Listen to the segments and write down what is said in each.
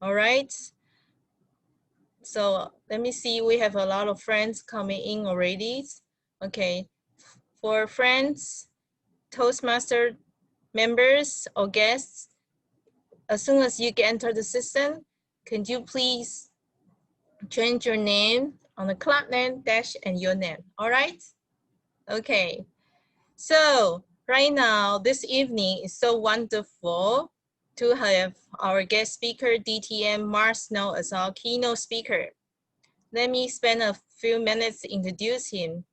All right. So let me see, we have a lot of friends coming in already. Okay, for friends, Toastmaster members or guests, as soon as you enter the system, can you please change your name on the club name dash and your name, all right? Okay, so right now, this evening is so wonderful to have our guest speaker, DTM Mark Snow, as our keynote speaker. Let me spend a few minutes to introduce him.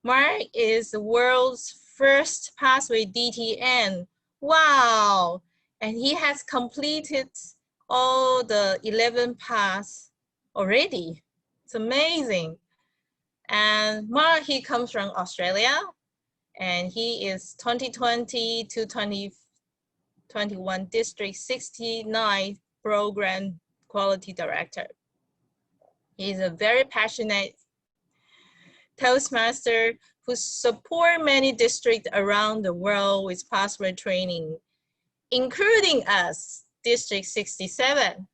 Mark is the world's first pathway DTN. Wow! And he has completed all the 11 paths already. It's amazing. And Mark, he comes from Australia, and he is 2020 to 2021 District 69 Program Quality Director. He's a very passionate Toastmaster who support many districts around the world with pathway training, including us, District 67.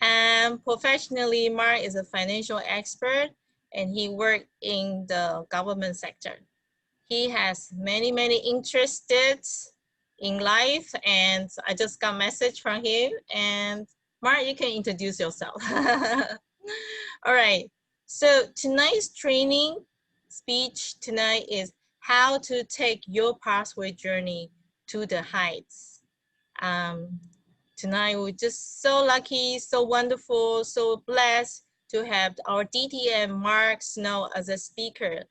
And professionally, Mark is a financial expert and he worked in the government sector. He has many interests in life, and I just got a message from him. And Mark, you can introduce yourself. All right, so tonight's training speech tonight is how to take your pathway journey to the heights. Tonight we're just so lucky, so wonderful, so blessed to have our DTM Mark Snow as a speaker.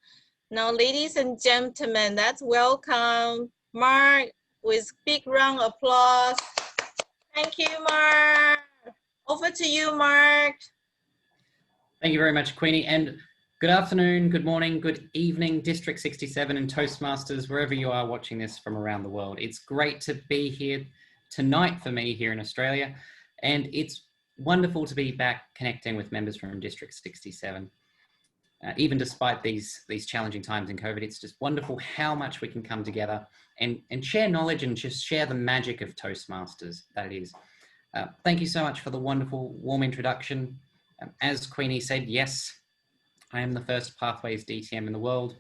Now, ladies and gentlemen, let's welcome Mark with big round of applause. Thank you, Mark. Over to you, Mark. Thank you very much, Queenie. And good afternoon, good morning, good evening, District 67 and Toastmasters, wherever you are watching this from around the world. It's great to be here tonight for me here in Australia. And it's wonderful to be back connecting with members from District 67. Even despite these challenging times in COVID, it's just wonderful how much we can come together and share knowledge and just share the magic of Toastmasters, that it is. Thank you so much for the wonderful, warm introduction. As Queenie said, yes, I am the first Pathways DTM in the world.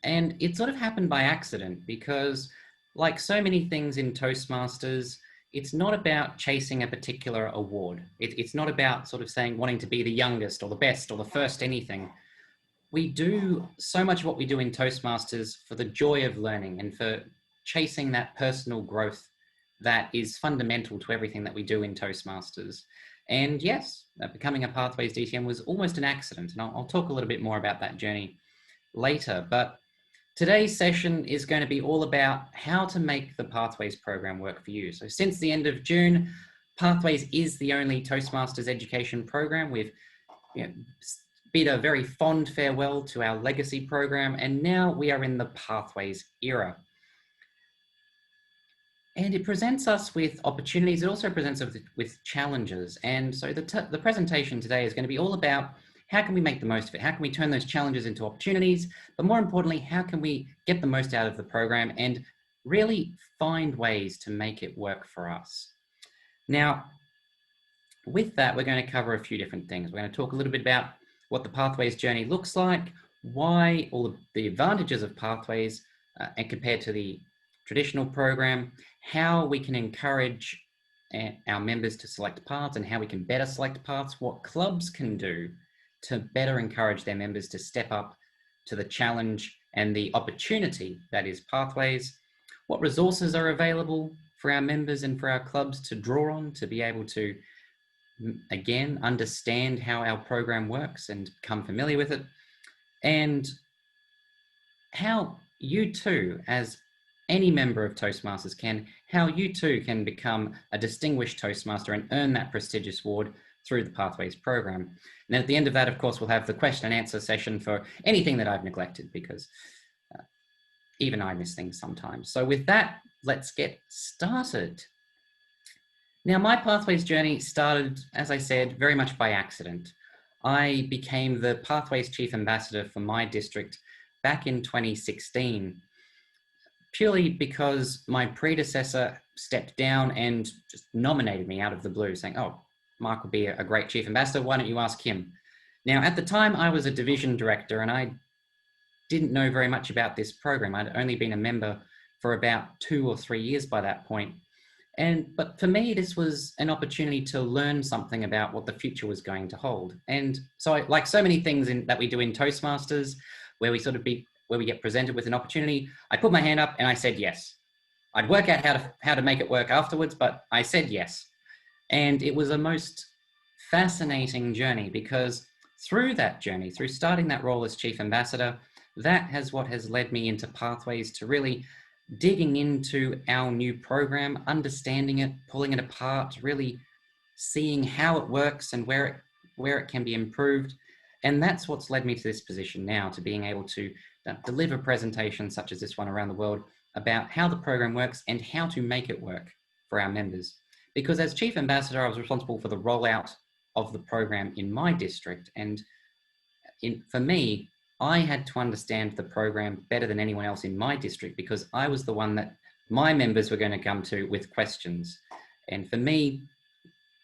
And it sort of happened by accident because, like so many things in Toastmasters, it's not about chasing a particular award. It's not about sort of saying wanting to be the youngest or the best or the first anything. We do so much of what we do in Toastmasters for the joy of learning and for chasing that personal growth that is fundamental to everything that we do in Toastmasters. And yes, becoming a Pathways DTM was almost an accident. And I'll talk a little bit more about that journey later. But today's session is going to be all about how to make the Pathways program work for you. So since the end of June, Pathways is the only Toastmasters education program. We've bid a very fond farewell to our legacy program, and now we are in the Pathways era. And it presents us with opportunities. It also presents us with challenges. And so the presentation today is going to be all about how can we make the most of it? How can we turn those challenges into opportunities? But more importantly, how can we get the most out of the program and really find ways to make it work for us? Now, with that, we're going to cover a few different things. We're going to talk a little bit about what the Pathways journey looks like, why all of the advantages of Pathways and compared to the traditional program, how we can encourage our members to select paths and how we can better select paths, what clubs can do to better encourage their members to step up to the challenge and the opportunity that is Pathways, what resources are available for our members and for our clubs to draw on to be able to, again, understand how our program works and become familiar with it, and how you too, as any member of Toastmasters can, how you too can become a distinguished Toastmaster and earn that prestigious award through the Pathways program. And then at the end of that, of course, we'll have the question and answer session for anything that I've neglected, because even I miss things sometimes. So with that, let's get started. Now, my Pathways journey started, as I said, very much by accident. I became the Pathways Chief Ambassador for my district back in 2016, purely because my predecessor stepped down and just nominated me out of the blue, saying, oh, Mark would be a great chief ambassador. Why don't you ask him? Now, at the time, I was a division director and I didn't know very much about this program. I'd only been a member for about 2 or 3 years by that point. But for me, this was an opportunity to learn something about what the future was going to hold. And so, like so many things that we do in Toastmasters, where we get presented with an opportunity, I put my hand up and I said yes. I'd work out how to make it work afterwards, but I said yes. And it was a most fascinating journey, because through that journey, through starting that role as chief ambassador, that has what has led me into pathways to really digging into our new program, understanding it, pulling it apart, really seeing how it works and where it can be improved. And that's what's led me to this position now, to being able to deliver presentations such as this one around the world about how the program works and how to make it work for our members. Because as chief ambassador, I was responsible for the rollout of the program in my district. And for me, I had to understand the program better than anyone else in my district, because I was the one that my members were going to come to with questions. And for me,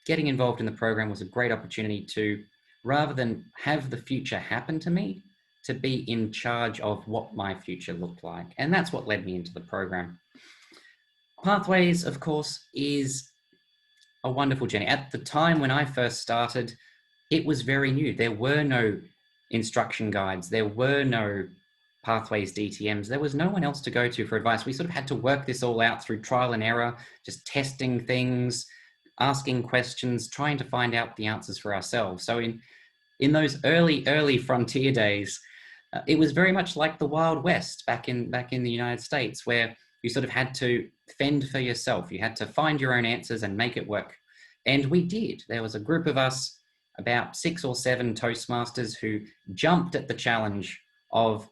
getting involved in the program was a great opportunity to, rather than have the future happen to me, to be in charge of what my future looked like. And that's what led me into the program. Pathways, of course, is a wonderful journey. At the time when I first started, it was very new. There were no instruction guides. There were no Pathways DTMs. There was no one else to go to for advice. We sort of had to work this all out through trial and error, just testing things, asking questions, trying to find out the answers for ourselves. So in those early frontier days, it was very much like the Wild West back in the United States, where you sort of had to fend for yourself. You had to find your own answers and make it work. And we did. There was a group of us, about 6 or 7 Toastmasters, who jumped at the challenge of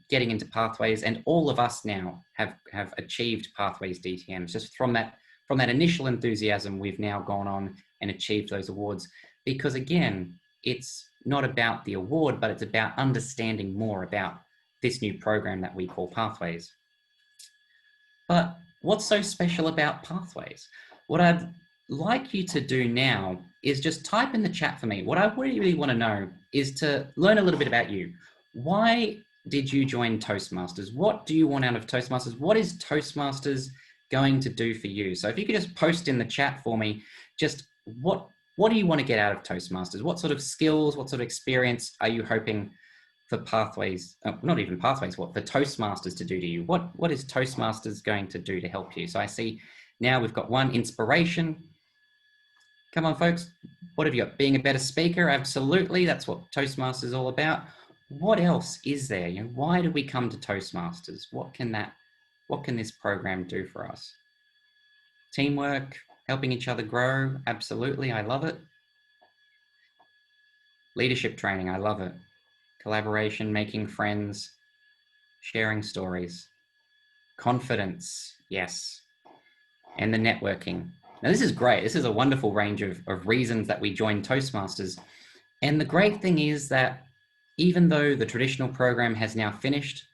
getting into Pathways, and all of us now have achieved Pathways DTMs. Just from that initial enthusiasm, we've now gone on and achieved those awards. Because again, it's not about the award, but it's about understanding more about this new program that we call Pathways. But what's so special about Pathways? What I'd like you to do now is just type in the chat for me. What I really want to know is to learn a little bit about you. Why did you join Toastmasters? What do you want out of Toastmasters? What is Toastmasters going to do for you? So if you could just post in the chat for me, just what do you want to get out of Toastmasters? What sort of skills, what sort of experience are you hoping for Pathways, not even Pathways, what for Toastmasters to do to you? What is Toastmasters going to do to help you? So I see now we've got one, inspiration. Come on, folks. What have you got? Being a better speaker? Absolutely. That's what Toastmasters is all about. What else is there? You know, why do we come to Toastmasters? What can this program do for us? Teamwork, helping each other grow. Absolutely. I love it. Leadership training. I love it. Collaboration, making friends, sharing stories. Confidence. Yes. And the networking. Now, this is great. This is a wonderful range of reasons that we join Toastmasters. And the great thing is that even though the traditional program has now finished,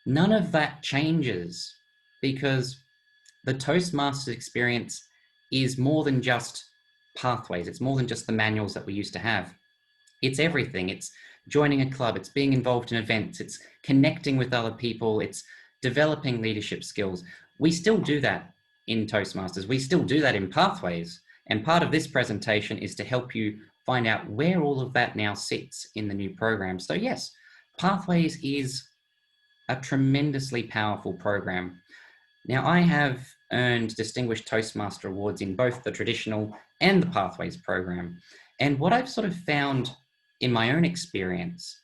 none of that changes, because the Toastmasters experience is more than just Pathways. It's more than just the manuals that we used to have. It's everything. It's joining a club. It's being involved in events. It's connecting with other people. It's developing leadership skills. We still do that in Toastmasters. We still do that in Pathways. And part of this presentation is to help you find out where all of that now sits in the new program. So yes, Pathways is a tremendously powerful program. Now, I have earned Distinguished Toastmaster Awards in both the traditional and the Pathways program. And what I've sort of found in my own experience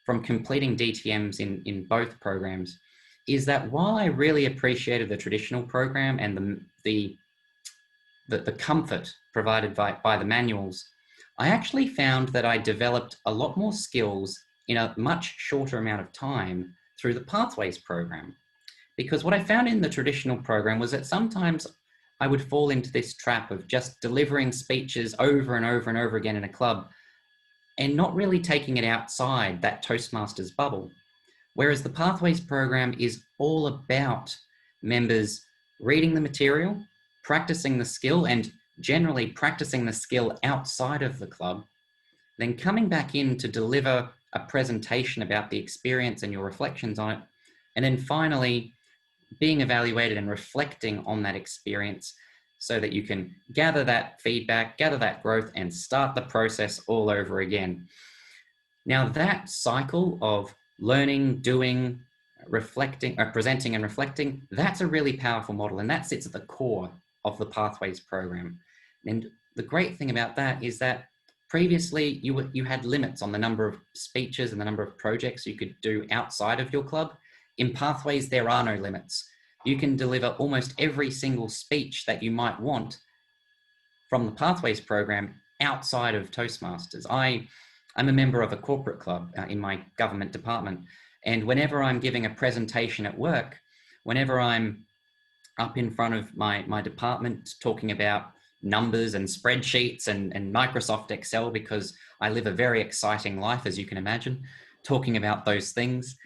from completing DTMs in both programs is that while I really appreciated the traditional program and the comfort provided by the manuals, I actually found that I developed a lot more skills in a much shorter amount of time through the Pathways program. Because what I found in the traditional program was that sometimes I would fall into this trap of just delivering speeches over and over and over again in a club and not really taking it outside that Toastmasters bubble. Whereas the Pathways program is all about members reading the material, practicing the skill, and generally practicing the skill outside of the club, then coming back in to deliver a presentation about the experience and your reflections on it, and then finally being evaluated and reflecting on that experience so that you can gather that feedback, gather that growth, and start the process all over again. Now, that cycle of learning, doing, reflecting, presenting and reflecting, that's a really powerful model, and that sits at the core of the Pathways program. And the great thing about that is that previously you had limits on the number of speeches and the number of projects you could do outside of your club. In Pathways, there are no limits. You can deliver almost every single speech that you might want from the Pathways program outside of Toastmasters. I'm a member of a corporate club in my government department. And whenever I'm giving a presentation at work, whenever I'm up in front of my department talking about numbers and spreadsheets and Microsoft Excel, because I live a very exciting life, as you can imagine, talking about those things.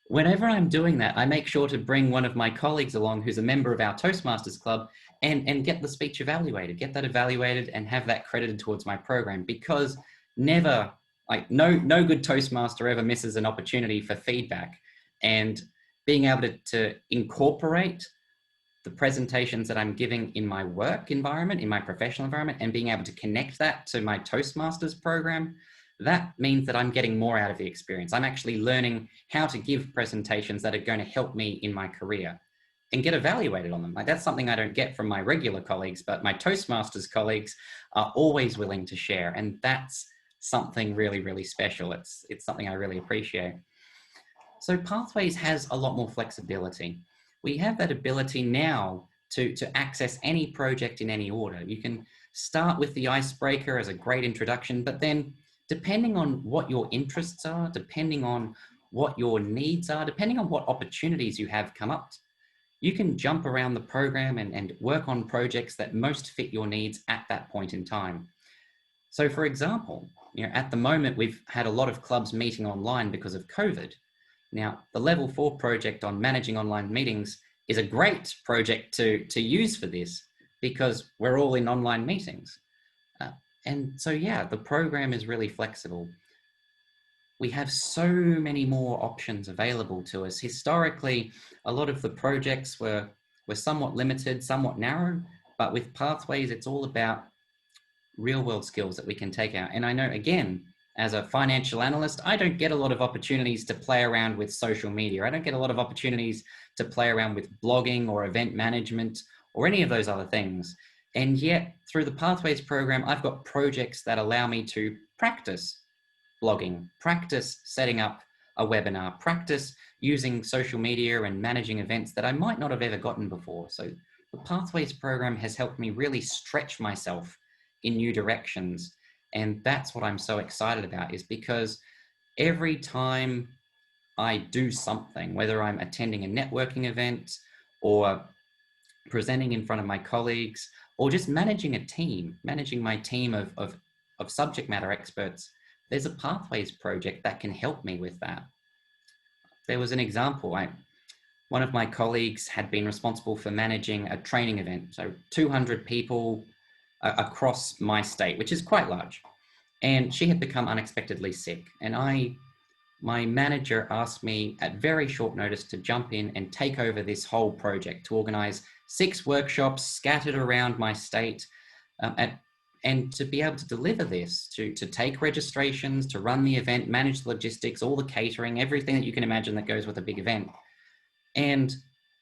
Whenever I'm doing that, I make sure to bring one of my colleagues along who's a member of our Toastmasters club and get the speech evaluated, get that evaluated and have that credited towards my program, because never, like no good Toastmaster ever misses an opportunity for feedback. And being able to incorporate the presentations that I'm giving in my work environment, in my professional environment, and being able to connect that to my Toastmasters program, that means that I'm getting more out of the experience. I'm actually learning how to give presentations that are going to help me in my career and get evaluated on them. Like, that's something I don't get from my regular colleagues, but my Toastmasters colleagues are always willing to share. And that's something really, really special. It's something I really appreciate. So Pathways has a lot more flexibility. We have that ability now to access any project in any order. You can start with the icebreaker as a great introduction, but then depending on what your interests are, depending on what your needs are, depending on what opportunities you have come up, you can jump around the program and work on projects that most fit your needs at that point in time. So for example, at the moment, we've had a lot of clubs meeting online because of COVID. Now, the Level 4 project on managing online meetings is a great project to use for this, because we're all in online meetings. And so, yeah, the program is really flexible. We have so many more options available to us. Historically, a lot of the projects were somewhat limited, somewhat narrow, but with Pathways, it's all about real world skills that we can take out. And I know, again, as a financial analyst, I don't get a lot of opportunities to play around with social media. I don't get a lot of opportunities to play around with blogging or event management or any of those other things. And yet, through the Pathways program, I've got projects that allow me to practice blogging, practice setting up a webinar, practice using social media and managing events that I might not have ever gotten before. So the Pathways program has helped me really stretch myself in new directions. And that's what I'm so excited about, is because every time I do something, whether I'm attending a networking event or presenting in front of my colleagues, or just managing a team, managing my team of subject matter experts, there's a Pathways project that can help me with that. There was an example. One of my colleagues had been responsible for managing a training event, so 200 people across my state, which is quite large. And she had become unexpectedly sick. And my manager asked me at very short notice to jump in and take over this whole project, to organize 6 workshops scattered around my state, and to be able to deliver this, to take registrations, to run the event, manage the logistics, all the catering, everything that you can imagine that goes with a big event. And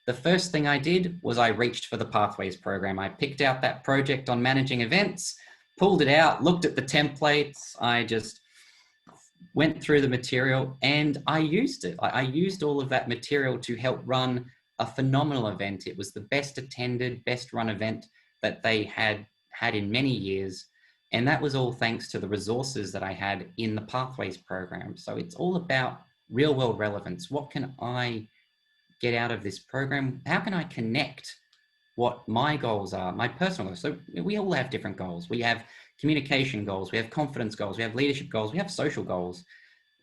the first thing I did was I reached for the Pathways program. I picked out that project on managing events, pulled it out, looked at the templates. I just went through the material and I used it. I used all of that material to help run a phenomenal event. It was the best attended, best run event that they had in many years. And that was all thanks to the resources that I had in the Pathways program. So it's all about real world relevance. What can I get out of this program? How can I connect what my goals are, my personal goals? So we all have different goals. We have communication goals, we have confidence goals, we have leadership goals, we have social goals.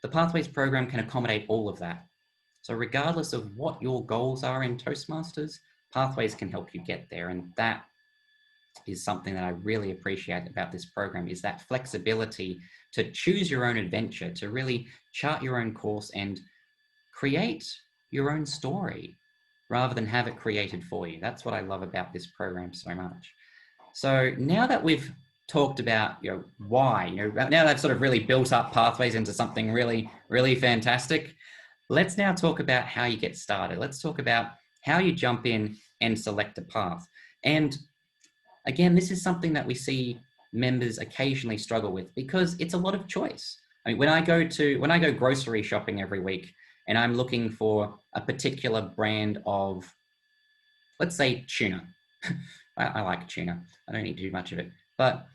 The Pathways program can accommodate all of that. So regardless of what your goals are in Toastmasters, Pathways can help you get there. And that is something that I really appreciate about this program, is that flexibility to choose your own adventure, to really chart your own course and create your own story rather than have it created for you. That's what I love about this program so much. So now that we've talked about, why, now that I've sort of really built up Pathways into something really, really fantastic, let's now talk about how you get started. Let's talk about how you jump in and select a path. And again, this is something that we see members occasionally struggle with because it's a lot of choice. I mean, when I go grocery shopping every week and I'm looking for a particular brand of, let's say, tuna. I like tuna. I don't need to do much of it. But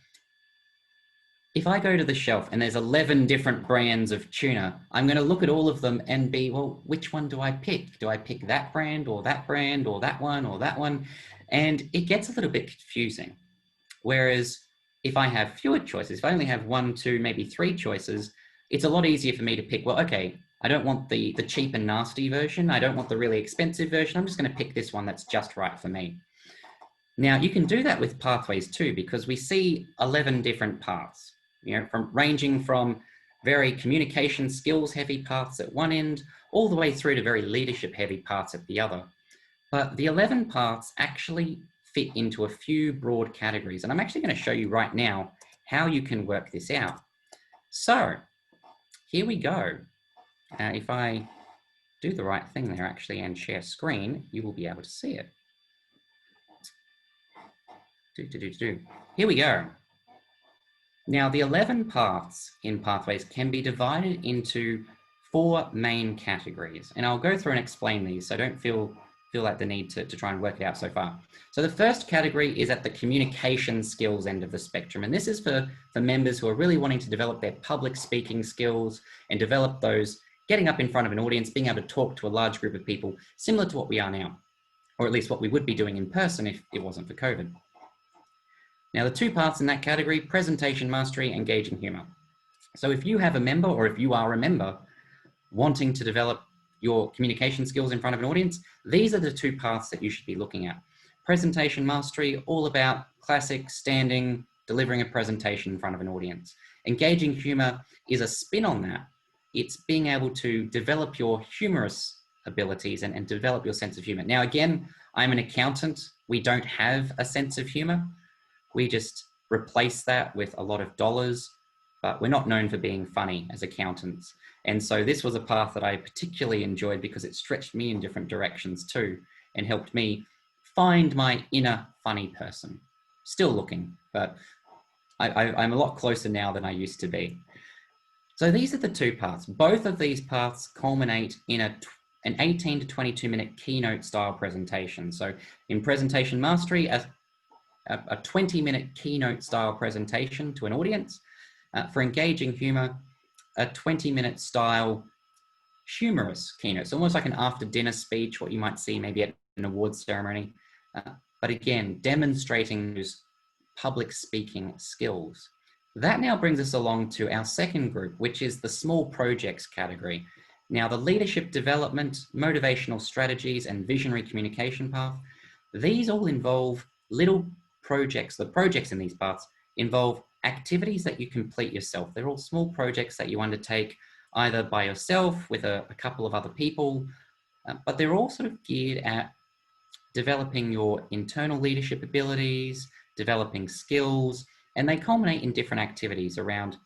if I go to the shelf and there's 11 different brands of tuna, I'm going to look at all of them and be, well, which one do I pick? Do I pick that brand or that brand or that one or that one? And it gets a little bit confusing. Whereas if I have fewer choices, if I only have 1, 2, maybe 3 choices, it's a lot easier for me to pick, well, okay, I don't want the cheap and nasty version. I don't want the really expensive version. I'm just going to pick this one that's just right for me. Now, you can do that with Pathways too, because we see 11 different paths, ranging from very communication skills heavy paths at one end, all the way through to very leadership heavy paths at the other. But the 11 paths actually fit into a few broad categories. And I'm actually going to show you right now how you can work this out. So here we go. If I do the right thing there actually and share screen, you will be able to see it. Here we go. Now, the 11 paths in Pathways can be divided into 4 main categories. And I'll go through and explain these, so don't feel like the need to try and work it out so far. So the first category is at the communication skills end of the spectrum. And this is for members who are really wanting to develop their public speaking skills and develop those getting up in front of an audience, being able to talk to a large group of people, similar to what we are now, or at least what we would be doing in person if it wasn't for COVID. Now, the 2 paths in that category, presentation mastery, engaging humor. So if you have a member, or if you are a member wanting to develop your communication skills in front of an audience, these are the 2 paths that you should be looking at. Presentation mastery, all about classic standing, delivering a presentation in front of an audience. Engaging humor is a spin on that. It's being able to develop your humorous abilities and develop your sense of humor. Now, again, I'm an accountant. We don't have a sense of humor. We just replace that with a lot of dollars, but we're not known for being funny as accountants. And so this was a path that I particularly enjoyed because it stretched me in different directions too and helped me find my inner funny person. Still looking, but I'm a lot closer now than I used to be. So these are the 2 paths. Both of these paths culminate in an 18 to 22 minute keynote style presentation. So in presentation mastery, a 20-minute keynote style presentation to an audience. For engaging humor, a 20-minute style humorous keynote. So almost like an after dinner speech, what you might see maybe at an awards ceremony. But again, demonstrating those public speaking skills. That now brings us along to our second group, which is the small projects category. Now, the leadership development, motivational strategies, and visionary communication path, these all involve little projects. The projects in these paths involve activities that you complete yourself. They're all small projects that you undertake either by yourself with a couple of other people, but they're all sort of geared at developing your internal leadership abilities, developing skills, and they culminate in different activities around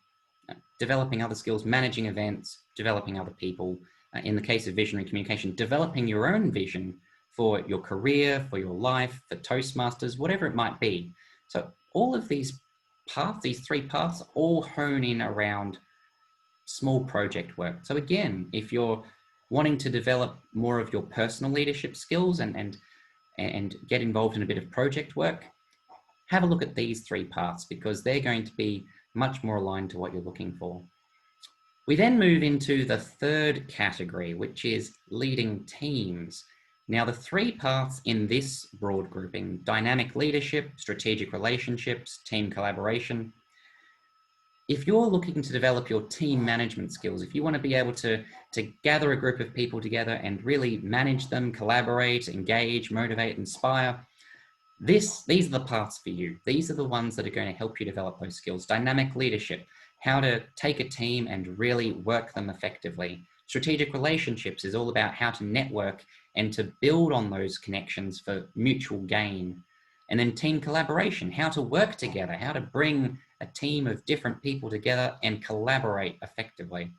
developing other skills, managing events, developing other people. In the case of visionary communication, developing your own vision for your career, for your life, for Toastmasters, whatever it might be. So all of these paths, these 3 paths, all hone in around small project work. So again, if you're wanting to develop more of your personal leadership skills and get involved in a bit of project work, have a look at these 3 paths because they're going to be much more aligned to what you're looking for. We then move into the third category, which is leading teams. Now, the 3 paths in this broad grouping, dynamic leadership, strategic relationships, team collaboration. If you're looking to develop your team management skills, if you want to be able to gather a group of people together and really manage them, collaborate, engage, motivate, inspire, These are the paths for you. These are the ones that are going to help you develop those skills. Dynamic leadership, how to take a team and really work them effectively. Strategic relationships is all about how to network and to build on those connections for mutual gain. And then team collaboration, how to work together, how to bring a team of different people together and collaborate effectively.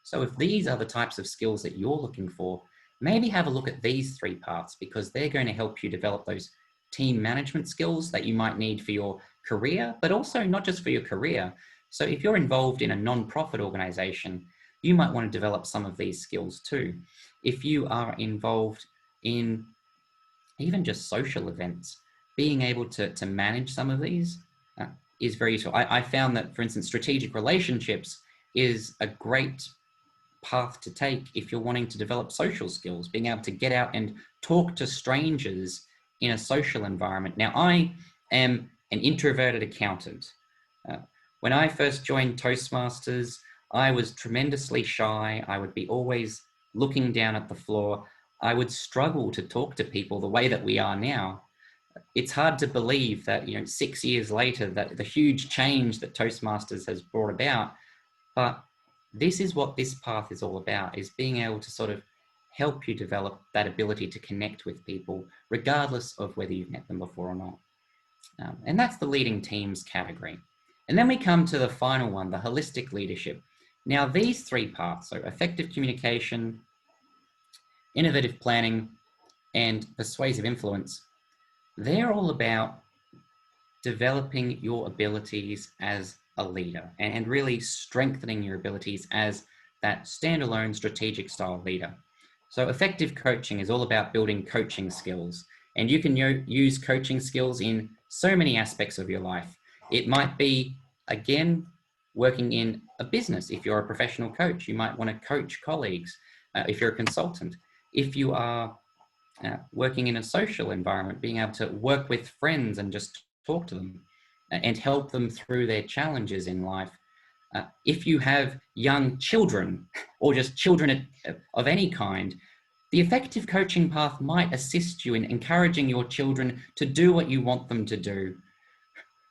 So if these are the types of skills that you're looking for, maybe have a look at these three parts, because they're going to help you develop those team management skills that you might need for your career, but also not just for your career. So if you're involved in a non-profit organization, you might want to develop some of these skills too. If you are involved in even just social events, being able to manage some of these is very useful. I found that, for instance, strategic relationships is a great path to take if you're wanting to develop social skills, being able to get out and talk to strangers in a social environment. Now, I am an introverted accountant. Uh, when I first joined Toastmasters, I was tremendously shy. I would be always looking down at the floor. I would struggle to talk to people the way that we are now. It's hard to believe that, 6 years later, that the huge change that Toastmasters has brought about. But this is what this path is all about, is being able to sort of help you develop that ability to connect with people, regardless of whether you've met them before or not. And that's the leading teams category. And then we come to the final one, the holistic leadership. Now, these three paths, so effective communication, innovative planning, and persuasive influence, they're all about developing your abilities as a leader and really strengthening your abilities as that standalone strategic style leader. So effective coaching is all about building coaching skills, and you can use coaching skills in so many aspects of your life. It might be, again, working in a business. If you're a professional coach, you might want to coach colleagues. If you're a consultant, if you are working in a social environment, being able to work with friends and just talk to them and help them through their challenges in life. If you have young children or just children of any kind, the effective coaching path might assist you in encouraging your children to do what you want them to do,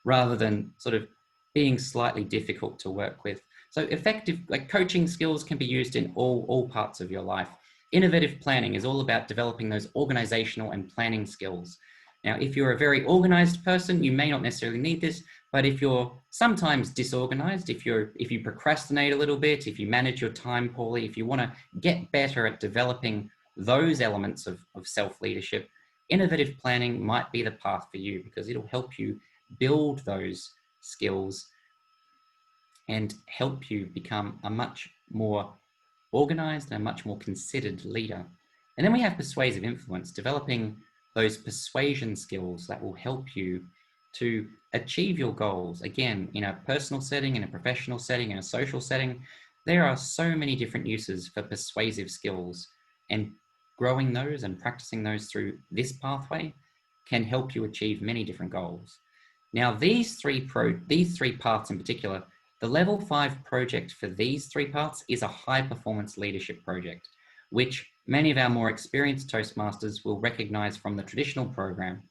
rather than sort of being slightly difficult to work with. So effective coaching skills can be used in all parts of your life. Innovative planning is all about developing those organizational and planning skills. Now, if you're a very organized person, you may not necessarily need this, but if you're sometimes disorganized, if you procrastinate a little bit, if you manage your time poorly, if you want to get better at developing those elements of self-leadership, innovative planning might be the path for you, because it'll help you build those skills and help you become a much more organized and a much more considered leader. And then we have persuasive influence, developing those persuasion skills that will help you to achieve your goals. Again, in a personal setting, in a professional setting, in a social setting, there are so many different uses for persuasive skills, and growing those and practicing those through this pathway can help you achieve many different goals. Now, these three paths in particular, the level 5 project for these three paths is a high performance leadership project, which many of our more experienced Toastmasters will recognize from the traditional program.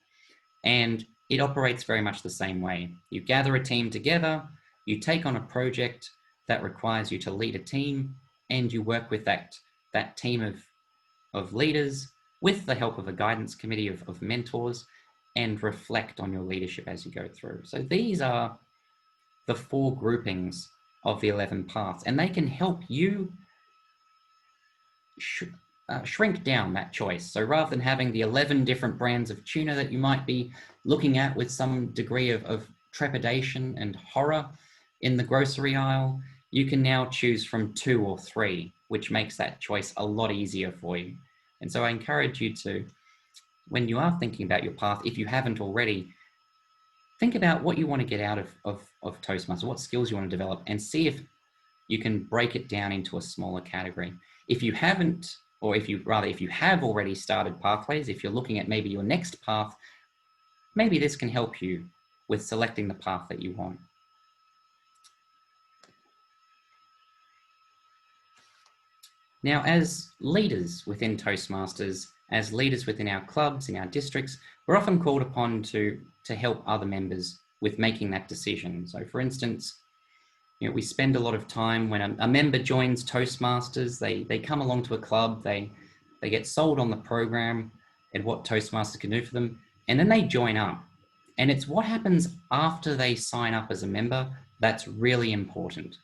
And it operates very much the same way. You gather a team together, you take on a project that requires you to lead a team, and you work with that team of leaders with the help of a guidance committee of mentors, and reflect on your leadership as you go through. So these are the 4 groupings of the 11 paths, and they can help you shrink down that choice. So rather than having the 11 different brands of tuna that you might be looking at with some degree of trepidation and horror in the grocery aisle, you can now choose from 2 or 3, which makes that choice a lot easier for you. And so I encourage you to, when you are thinking about your path, if you haven't already, think about what you want to get out of Toastmasters, what skills you want to develop, and see if you can break it down into a smaller category. If you haven't, or if you have already started pathways, if you're looking at maybe your next path, maybe this can help you with selecting the path that you want. Now, as leaders within Toastmasters, as leaders within our clubs, in our districts, we're often called upon to help other members with making that decision. So for instance, we spend a lot of time when a member joins Toastmasters, they come along to a club, they get sold on the program and what Toastmasters can do for them, and then they join up. And it's what happens after they sign up as a member that's really important,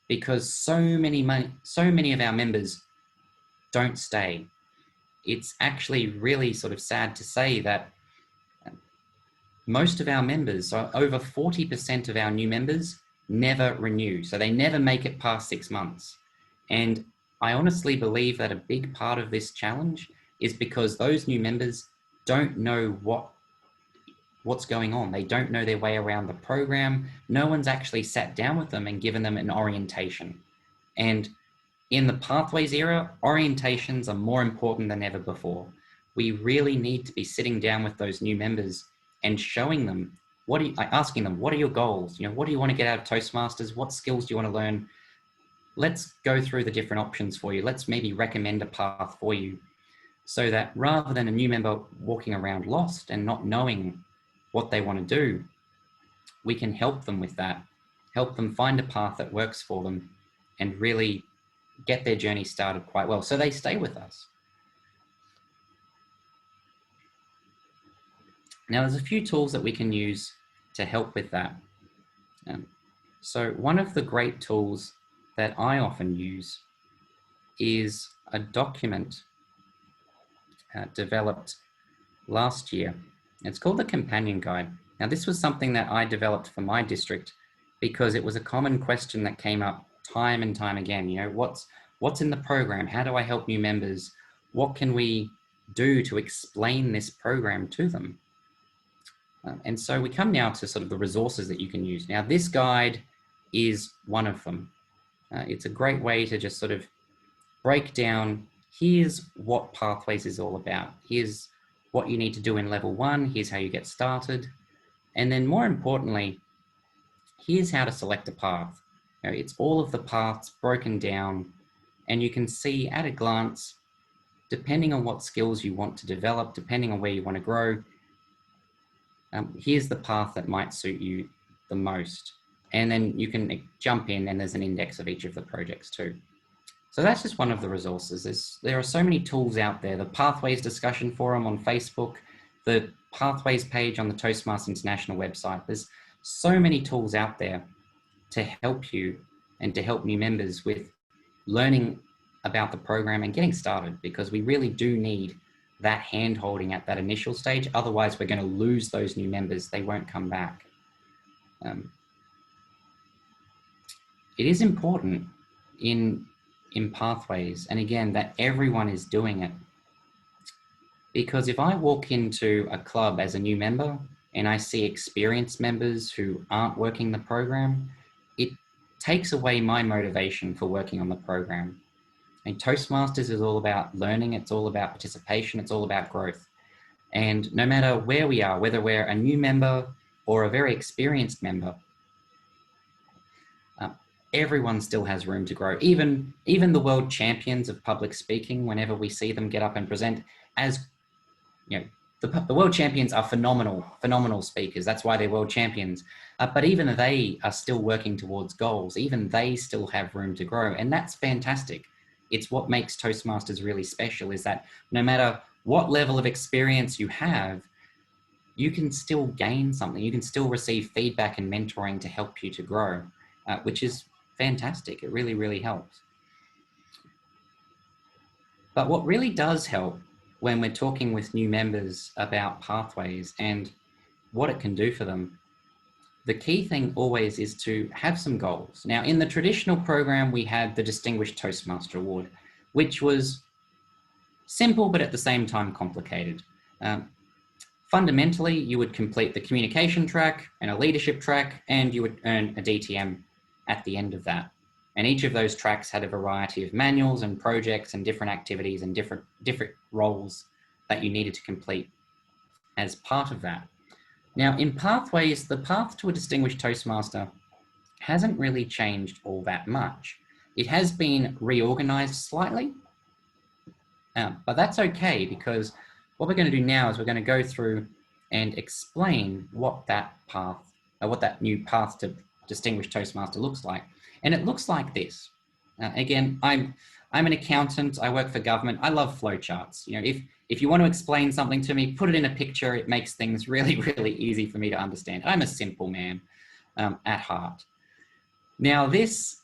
because so many of our members don't stay. It's actually really sort of sad to say that most of our members, so over 40% of our new members, never renew. So they never make it past 6 months. And I honestly believe that a big part of this challenge is because those new members don't know what's going on. They don't know their way around the program. No one's actually sat down with them and given them an orientation. And in the Pathways era, orientations are more important than ever before. We really need to be sitting down with those new members and showing them, asking them, what are your goals? What do you want to get out of Toastmasters? What skills do you want to learn? Let's go through the different options for you. Let's maybe recommend a path for you, so that rather than a new member walking around lost and not knowing what they want to do, we can help them with that, help them find a path that works for them and really get their journey started quite well, so they stay with us. Now, there's a few tools that we can use to help with that. So one of the great tools that I often use is a document developed last year. It's called the Companion Guide. Now, this was something that I developed for my district because it was a common question that came up time and time again. What's in the program? How do I help new members? What can we do to explain this program to them? And so we come now to sort of the resources that you can use. Now, this guide is one of them. It's a great way to just sort of break down, here's what Pathways is all about. Here's what you need to do in level 1. Here's how you get started. And then more importantly, here's how to select a path. It's all of the paths broken down, and you can see at a glance, depending on what skills you want to develop, depending on where you want to grow, here's the path that might suit you the most. And then you can jump in and there's an index of each of the projects too. So that's just one of the resources. There are so many tools out there. The Pathways discussion forum on Facebook, the Pathways page on the Toastmasters International website. There's so many tools out there to help you and to help new members with learning about the program and getting started, because we really do need that hand holding at that initial stage. Otherwise, we're going to lose those new members. They won't come back. It is important in Pathways, and again, that everyone is doing it. Because if I walk into a club as a new member and I see experienced members who aren't working the program, it takes away my motivation for working on the program. And Toastmasters is all about learning, it's all about participation, it's all about growth. And no matter where we are, whether we're a new member or a very experienced member, everyone still has room to grow. Even the world champions of public speaking, whenever we see them get up and present, as the world champions are phenomenal speakers. That's why they're world champions. But even they are still working towards goals. Even they still have room to grow. And that's fantastic. It's what makes Toastmasters really special, is that no matter what level of experience you have, you can still gain something. You can still receive feedback and mentoring to help you to grow, which is fantastic. It really, really helps. But what really does help when we're talking with new members about Pathways and what it can do for them, the key thing always is to have some goals. Now, in the traditional program, we had the Distinguished Toastmaster Award, which was simple, but at the same time complicated. Fundamentally, you would complete the communication track and a leadership track, and you would earn a DTM at the end of that. And each of those tracks had a variety of manuals and projects and different activities and different roles that you needed to complete as part of that. Now, in Pathways, the path to a Distinguished Toastmaster hasn't really changed all that much. It has been reorganized slightly, But that's okay, because what we're going to do now is we're going to go through and explain what that path, or what that new path to Distinguished Toastmaster looks like. And it looks like this. Again, I'm an accountant. I work for government. I love flowcharts. You know, if you want to explain something to me, put it in a picture. It makes things really, really easy for me to understand. I'm a simple man at heart. Now this,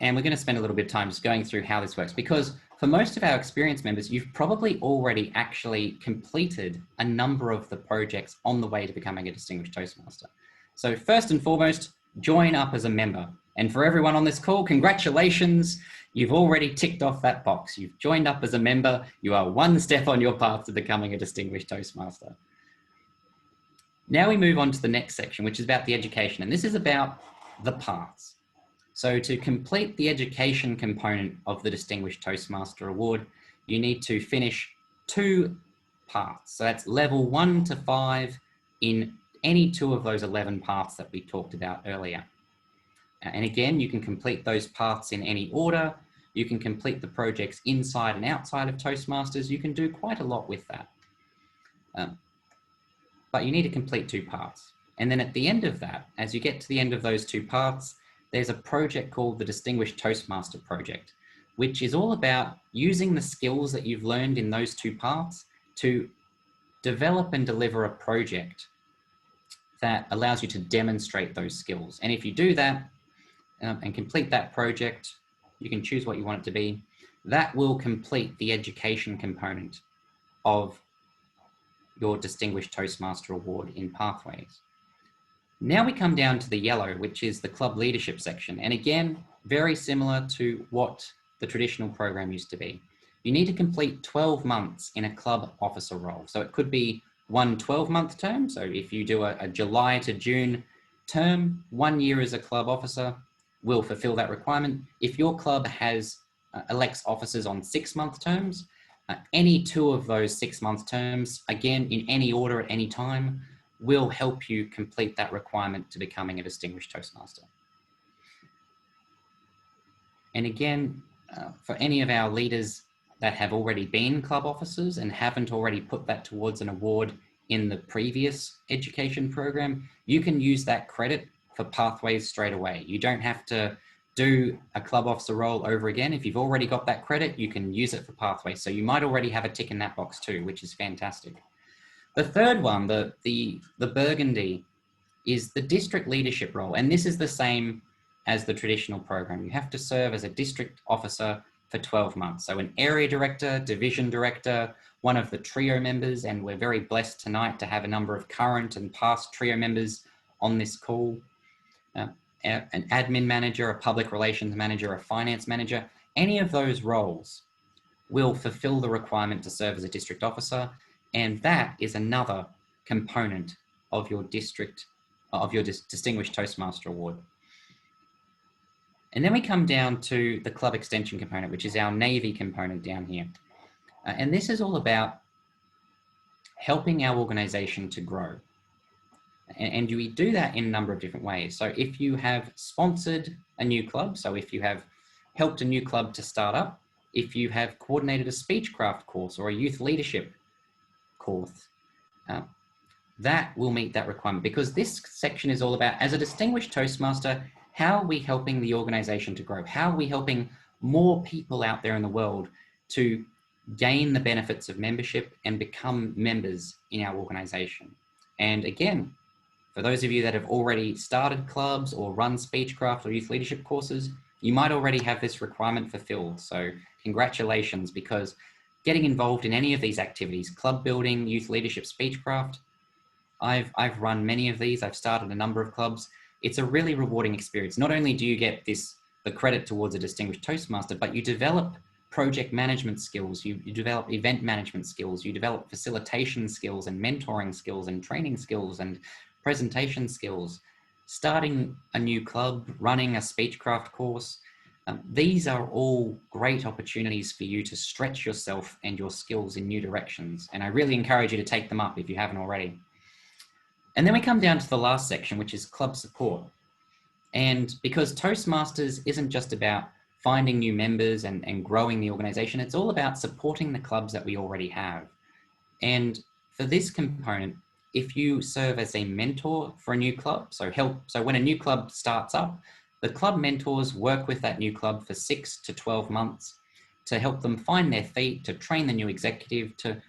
and we're going to spend a little bit of time just going through how this works, because for most of our experienced members, you've probably already actually completed a number of the projects on the way to becoming a Distinguished Toastmaster. So first and foremost, join up as a member. And for everyone on this call, congratulations, you've already ticked off that box. You've joined up as a member. You are one step on your path to becoming a Distinguished Toastmaster. Now we move on to the next section, which is about the education. And this is about the paths. So to complete the education component of the Distinguished Toastmaster Award, you need to finish 2 paths. So that's level 1 to 5 in any 2 of those 11 paths that we talked about earlier. And again, you can complete those paths in any order. You can complete the projects inside and outside of Toastmasters. You can do quite a lot with that. But you need to complete 2 paths. And then at the end of that, as you get to the end of those 2 paths, there's a project called the Distinguished Toastmaster Project, which is all about using the skills that you've learned in those 2 paths to develop and deliver a project that allows you to demonstrate those skills. And if you do that and complete that project, you can choose what you want it to be. That will complete the education component of your Distinguished Toastmaster Award in Pathways. Now we come down to the yellow, which is the club leadership section. And again, very similar to what the traditional program used to be. You need to complete 12 months in a club officer role. So it could be one 12-month term. So if you do a July to June term, 1 year as a club officer will fulfill that requirement. If your club has elects officers on 6-month terms, any 2 of those 6-month terms, again, in any order at any time, will help you complete that requirement to becoming a Distinguished Toastmaster. And again, for any of our leaders that have already been club officers and haven't already put that towards an award in the previous education program, you can use that credit for Pathways straight away. You don't have to do a club officer role over again. If you've already got that credit, you can use it for Pathways. So you might already have a tick in that box too, which is fantastic. The third one, the burgundy, is the district leadership role. And this is the same as the traditional program. You have to serve as a district officer for 12 months. So an area director, division director, one of the trio members, and we're very blessed tonight to have a number of current and past trio members on this call. An admin manager, a public relations manager, a finance manager, any of those roles will fulfill the requirement to serve as a district officer. And that is another component of your Distinguished Toastmaster Award. And then we come down to the club extension component, which is our Navy component down here. And this is all about helping our organization to grow. And we do that in a number of different ways. So if you have sponsored a new club, so if you have helped a new club to start up, if you have coordinated a speechcraft course or a youth leadership course, that will meet that requirement, because this section is all about, as a Distinguished Toastmaster, how are we helping the organization to grow? How are we helping more people out there in the world to gain the benefits of membership and become members in our organization? And again, for those of you that have already started clubs or run speechcraft or youth leadership courses, you might already have this requirement fulfilled. So congratulations, because getting involved in any of these activities, club building, youth leadership, speechcraft, I've run many of these. I've started a number of clubs. It's a really rewarding experience. Not only do you get the credit towards a Distinguished Toastmaster, but you develop project management skills, you develop event management skills, you develop facilitation skills and mentoring skills and training skills and presentation skills. Starting a new club, running a speechcraft course, these are all great opportunities for you to stretch yourself and your skills in new directions. And I really encourage you to take them up if you haven't already. And then we come down to the last section, which is club support. And because Toastmasters isn't just about finding new members and growing the organization. It's all about supporting the clubs that we already have. And for this component, if you serve as a mentor for a new club, so when a new club starts up, the club mentors work with that new club for 6 to 12 months to help them find their feet, to train the new executive, to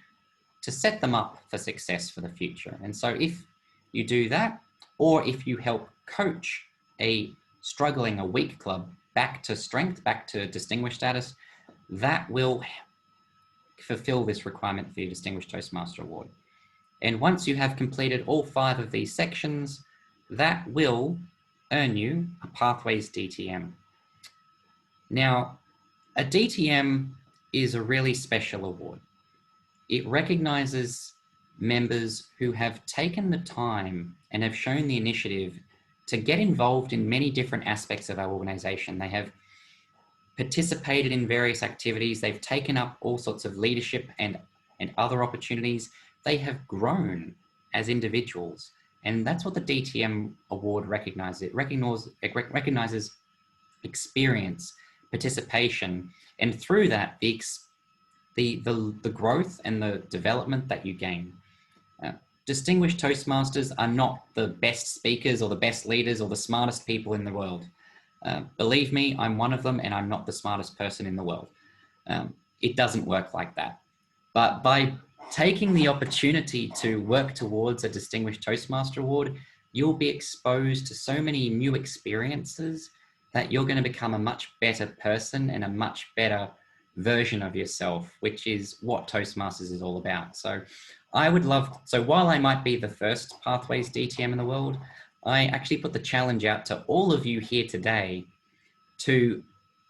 set them up for success for the future. And so if you do that, or if you help coach a struggling, a weak club back to strength, back to distinguished status, that will fulfill this requirement for your Distinguished Toastmaster Award. And once you have completed all 5 of these sections, that will earn you a Pathways DTM. Now, a DTM is a really special award. It recognizes members who have taken the time and have shown the initiative to get involved in many different aspects of our organization. They have participated in various activities. They've taken up all sorts of leadership and other opportunities. They have grown as individuals. And that's what the DTM award recognizes. It recognizes experience, participation, and through that, the growth and the development that you gain. Distinguished Toastmasters are not the best speakers or the best leaders or the smartest people in the world. Believe me, I'm one of them, and I'm not the smartest person in the world. It doesn't work like that. But by taking the opportunity to work towards a Distinguished Toastmaster Award, you'll be exposed to so many new experiences that you're going to become a much better person and a much better version of yourself, which is what Toastmasters is all about. So while I might be the first Pathways DTM in the world, I actually put the challenge out to all of you here today to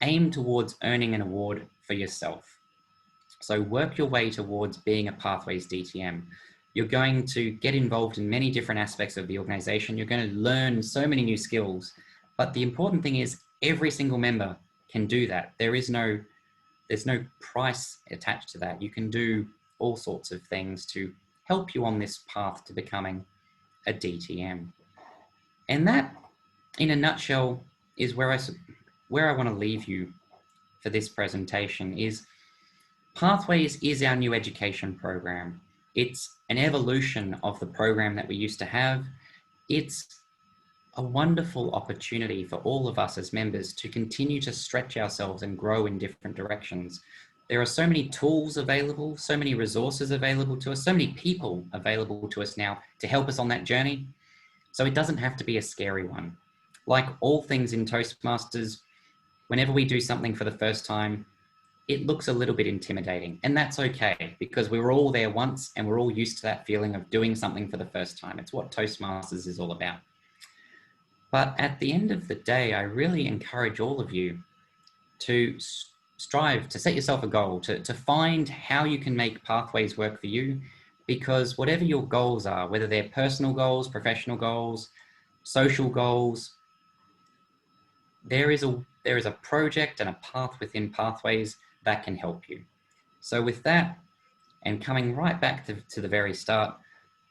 aim towards earning an award for yourself. So work your way towards being a Pathways DTM. You're going to get involved in many different aspects of the organization. You're going to learn so many new skills, but the important thing is every single member can do that. There's no price attached to that. You can do all sorts of things to help you on this path to becoming a DTM. And that, in a nutshell, is where I want to leave you for this presentation. Is Pathways is our new education program. It's an evolution of the program that we used to have. It's a wonderful opportunity for all of us as members to continue to stretch ourselves and grow in different directions. There are so many tools available, so many resources available to us, so many people available to us now to help us on that journey. So it doesn't have to be a scary one. Like all things in Toastmasters, whenever we do something for the first time, it looks a little bit intimidating, and that's okay because we were all there once and we're all used to that feeling of doing something for the first time. It's what Toastmasters is all about. But at the end of the day, I really encourage all of you to strive to set yourself a goal, to find how you can make Pathways work for you, because whatever your goals are, whether they're personal goals, professional goals, social goals, there is a project and a path within Pathways that can help you. So with that, and coming right back to the very start,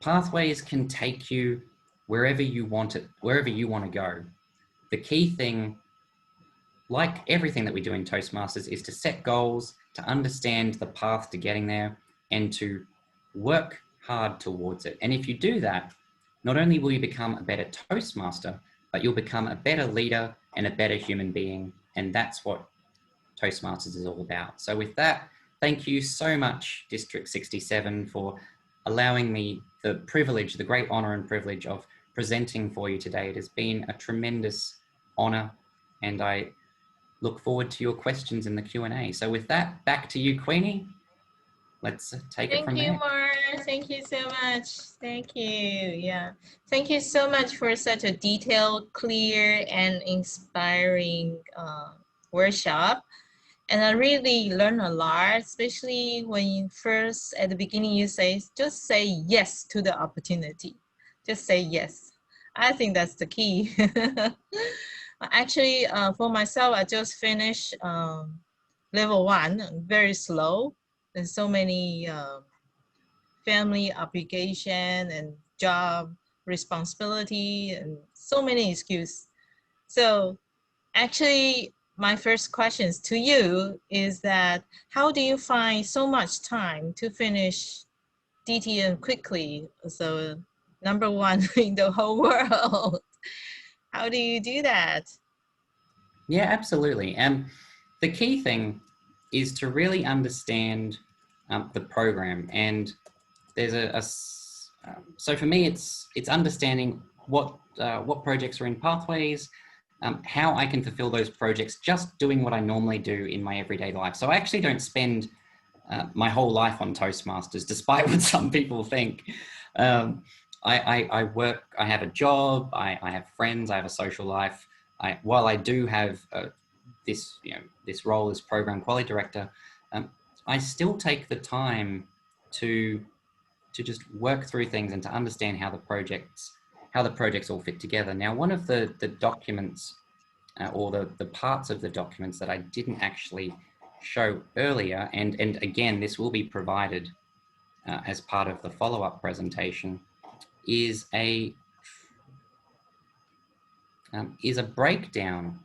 Pathways can take you wherever you want to go. The key thing, like everything that we do in Toastmasters, is to set goals, to understand the path to getting there, and to work hard towards it. And if you do that, not only will you become a better Toastmaster, but you'll become a better leader and a better human being. And that's what Toastmasters is all about. So with that, thank you so much, District 67, for allowing me the privilege, the great honor and privilege of presenting for you today. It has been a tremendous honor, and I look forward to your questions in the Q&A. So with that, back to you, Queenie. Let's take it from there. Thank you, Mark. Thank you so much. Thank you. Yeah. Thank you so much for such a detailed, clear, and inspiring workshop. And I really learned a lot, especially when you first, at the beginning, you say, just say yes to the opportunity. Just say yes. I think that's the key. Actually, for myself, I just finished level 1, very slow. There's so many family obligation and job responsibility and so many excuses. So actually, my first questions to you is that how do you find so much time to finish DTM quickly? So number one in the whole world. How do you do that? Yeah, absolutely. The key thing is to really understand the program, and there's so for me, it's understanding what projects are in pathways, how I can fulfill those projects, just doing what I normally do in my everyday life. So I actually don't spend my whole life on Toastmasters, despite what some people think. I work, I have a job, I have friends, I have a social life. While I do have this role as program quality director, I still take the time to just work through things and to understand how the projects all fit together. Now, one of the documents or the parts of the documents that I didn't actually show earlier, and again, this will be provided as part of the follow-up presentation, is a breakdown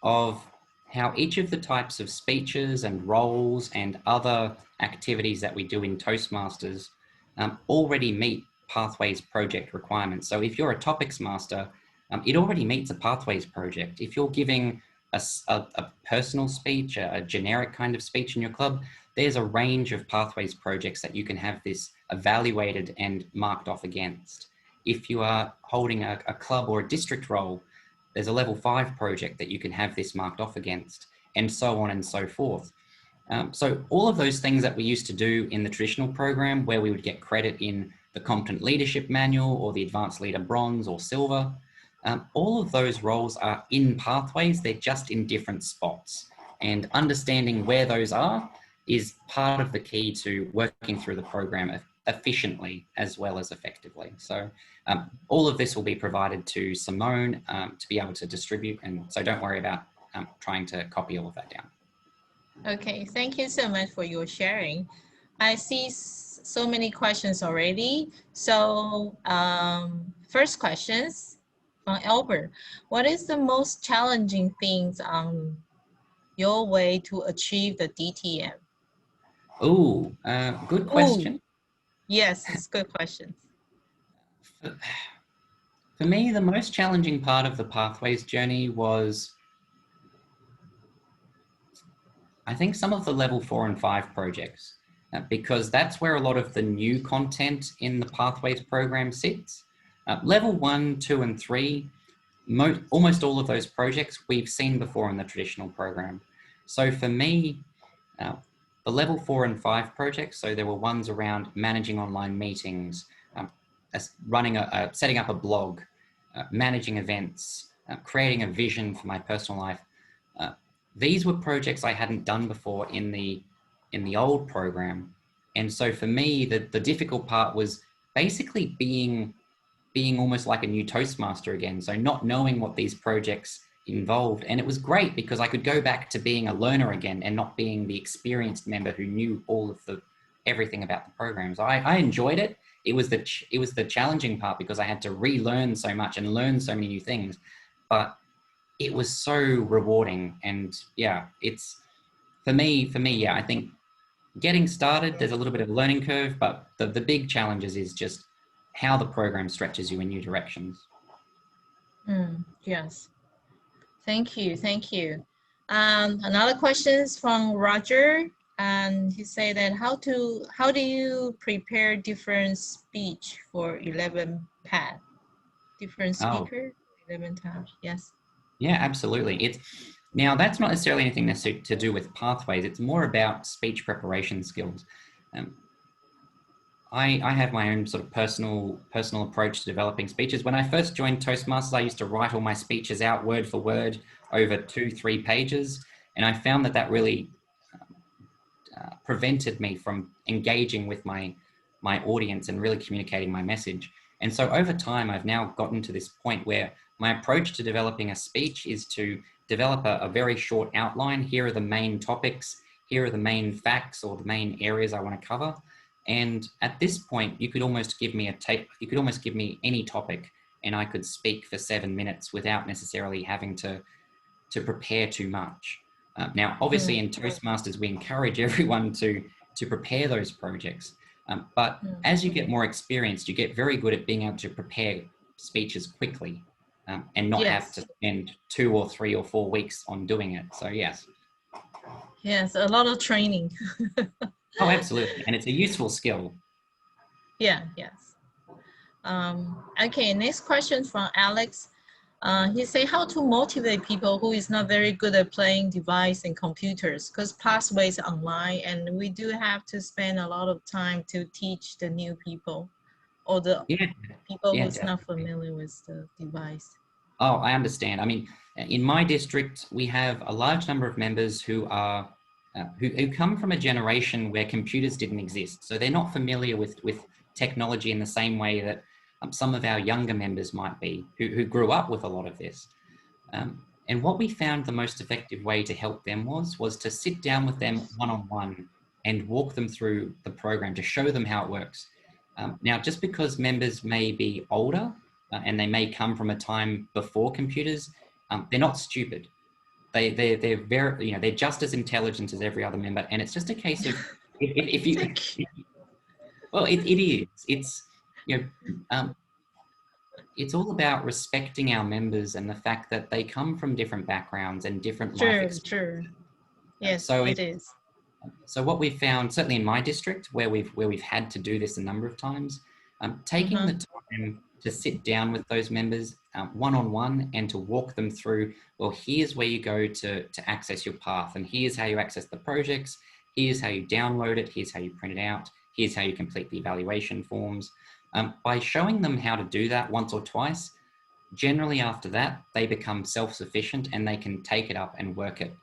of how each of the types of speeches and roles and other activities that we do in Toastmasters already meet Pathways project requirements. So if you're a topics master, it already meets a Pathways project. If you're giving a personal speech, a generic kind of speech in your club, there's a range of Pathways projects that you can have this evaluated and marked off against. If you are holding a club or a district role, there's a level 5 project that you can have this marked off against, and so on and so forth. So all of those things that we used to do in the traditional program, where we would get credit in the Competent Leadership Manual or the Advanced Leader Bronze or Silver, all of those roles are in Pathways. They're just in different spots. And understanding where those are is part of the key to working through the program efficiently as well as effectively. So all of this will be provided to Simone to be able to distribute. And so don't worry about trying to copy all of that down. Okay, thank you so much for your sharing. I see so many questions already. So first questions from Albert. What is the most challenging things on your way to achieve the DTM? Oh, good question. Ooh, yes, it's good questions. For me, the most challenging part of the Pathways journey was, I think, some of the level 4 and 5 projects, because that's where a lot of the new content in the Pathways program sits. Level 1, 2, and 3, almost all of those projects we've seen before in the traditional program. So for me, the level 4 and 5 projects, so there were ones around managing online meetings, setting up a blog, managing events, creating a vision for my personal life. These were projects I hadn't done before in the old program. And so for me, the difficult part was basically being almost like a new Toastmaster again. So not knowing what these projects involved. And it was great because I could go back to being a learner again and not being the experienced member who knew all of everything about the program. So I enjoyed it. It was the challenging part because I had to relearn so much and learn so many new things. But it was so rewarding. And yeah, it's for me, yeah, I think getting started, there's a little bit of a learning curve, but the big challenges is just how the program stretches you in new directions. Yes, thank you, thank you. Another question is from Roger, and he said that how do you prepare different speech for 11 pad? Different speaker, 11 times, yes. Yeah, absolutely. Now that's not necessarily anything to do with Pathways. It's more about speech preparation skills. I have my own sort of personal approach to developing speeches. When I first joined Toastmasters, I used to write all my speeches out word for word over 2-3 pages, and I found that really prevented me from engaging with my audience and really communicating my message. And so over time, I've now gotten to this point where my approach to developing a speech is to develop a very short outline. Here are the main topics. Here are the main facts or the main areas I want to cover. And at this point, you could almost give me any topic and I could speak for 7 minutes without necessarily having to to prepare too much. Now, obviously in Toastmasters, we encourage everyone to prepare those projects. But as you get more experienced, you get very good at being able to prepare speeches quickly and not have to Yes. spend 2 or 3 or 4 weeks on doing it. So yes. Yes, a lot of training. Oh, absolutely. And it's a useful skill. Yeah, yes. Okay, next question from Alex. He say how to motivate people who is not very good at playing device and computers, because pathways online and we do have to spend a lot of time to teach the new people or the Yeah, people yeah, who's not definitely. familiar with the device. Oh, I understand. I mean, in my district, we have a large number of members who are who come from a generation where computers didn't exist, so they're not familiar with technology in the same way that some of our younger members might be, who grew up with a lot of this. And what we found the most effective way to help them was to sit down with them one-on-one and walk them through the program to show them how it works. Now, just because members may be older and they may come from a time before computers, they're not stupid. They're very, you know, they're just as intelligent as every other member, and it's just a case of if you Thank you. well, it is. It's, you know, it's all about respecting our members and the fact that they come from different backgrounds and different life True, experiences. true. Yes, So, it is. so what we've found, certainly in my district, where we've had to do this a number of times, taking Uh-huh. the time to sit down with those members one-on-one and to walk them through, well, here's where you go to access your path, and here's how you access the projects, here's how you download it, here's how you print it out, here's how you complete the evaluation forms. By showing them how to do that once or twice, generally after that, they become self-sufficient and they can take it up and work it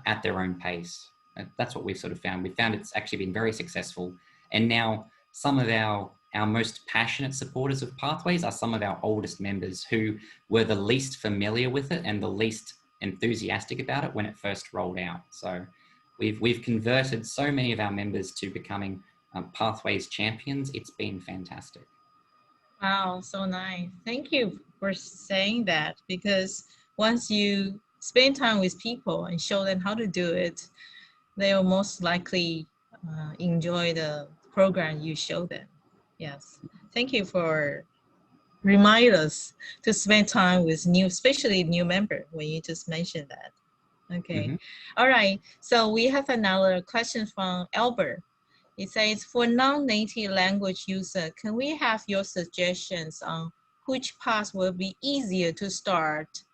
at their own pace. That's what we've sort of found. We've found it's actually been very successful. And now some of our most passionate supporters of Pathways are some of our oldest members who were the least familiar with it and the least enthusiastic about it when it first rolled out. So we've converted so many of our members to becoming Pathways champions. It's been fantastic. Wow, so nice. Thank you for saying that, because once you spend time with people and show them how to do it, they'll most likely enjoy the program you show them. Yes. Thank you for remind us to spend time with new, especially new member when you just mentioned that. Okay. Mm-hmm. All right. So we have another question from Albert. It says, for non-native language user, can we have your suggestions on which path will be easier to start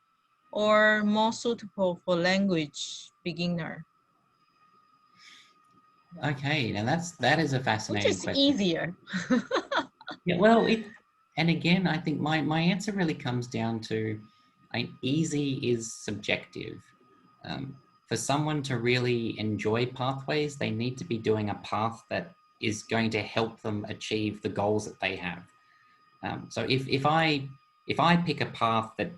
or more suitable for language beginner? Okay, now that is a Which fascinating is question. easier? Yeah, well, and again, I think my answer really comes down to, easy is subjective. Um, for someone to really enjoy pathways, they need to be doing a path that is going to help them achieve the goals that they have. So if I pick a path that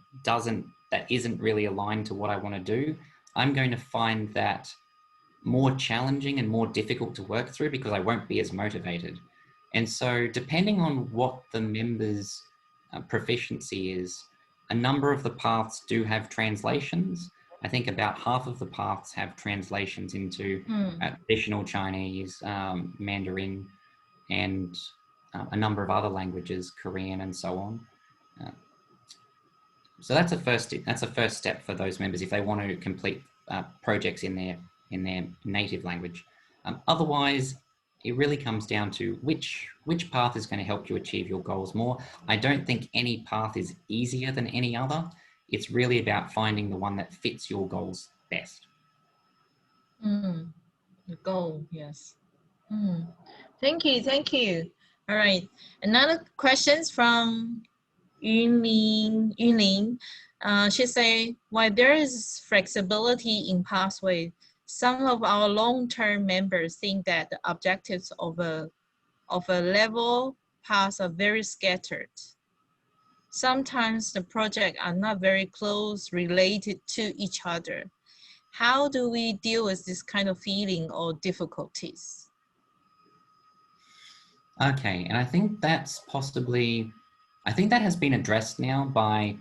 isn't really aligned to what I want to do, I'm going to find that more challenging and more difficult to work through because I won't be as motivated. And so, depending on what the members' proficiency is, a number of the paths do have translations. I think about half of the paths have translations into traditional Chinese, Mandarin, and a number of other languages, Korean, and so on. Uh, so that's a first step for those members if they want to complete projects in their native language. Otherwise, it really comes down to which path is going to help you achieve your goals more. I don't think any path is easier than any other. It's really about finding the one that fits your goals best. The goal, yes. Thank you, thank you. All right, another questions from Yunlin. She say, while there is flexibility in pathway, some of our long-term members think that the objectives of a level path are very scattered. Sometimes the projects are not very close related to each other. How do we deal with this kind of feeling or difficulties? Okay, and I think that has been addressed now by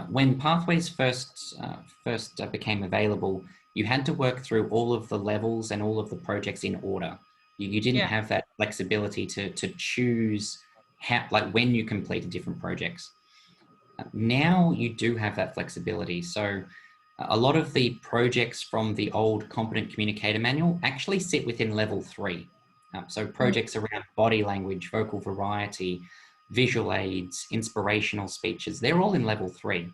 When Pathways first became available, you had to work through all of the levels and all of the projects in order. You didn't have that flexibility to choose when you completed different projects. Now you do have that flexibility. So a lot of the projects from the old Competent Communicator Manual actually sit within level 3. So projects around body language, vocal variety, visual aids, inspirational speeches, they're all in level 3.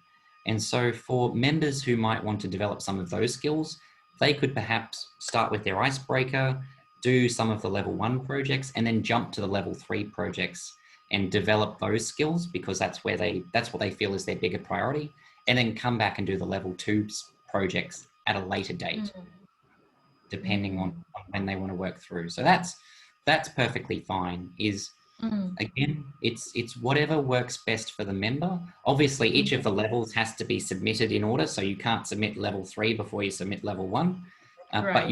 And so for members who might want to develop some of those skills, they could perhaps start with their icebreaker, do some of the level 1 projects, and then jump to the level 3 projects and develop those skills, because that's what they feel is their bigger priority, and then come back and do the level 2 projects at a later date, depending on when they want to work through. So that's perfectly fine. Again, it's whatever works best for the member. Obviously, each of the levels has to be submitted in order, so you can't submit level 3 before you submit level 1. Right. But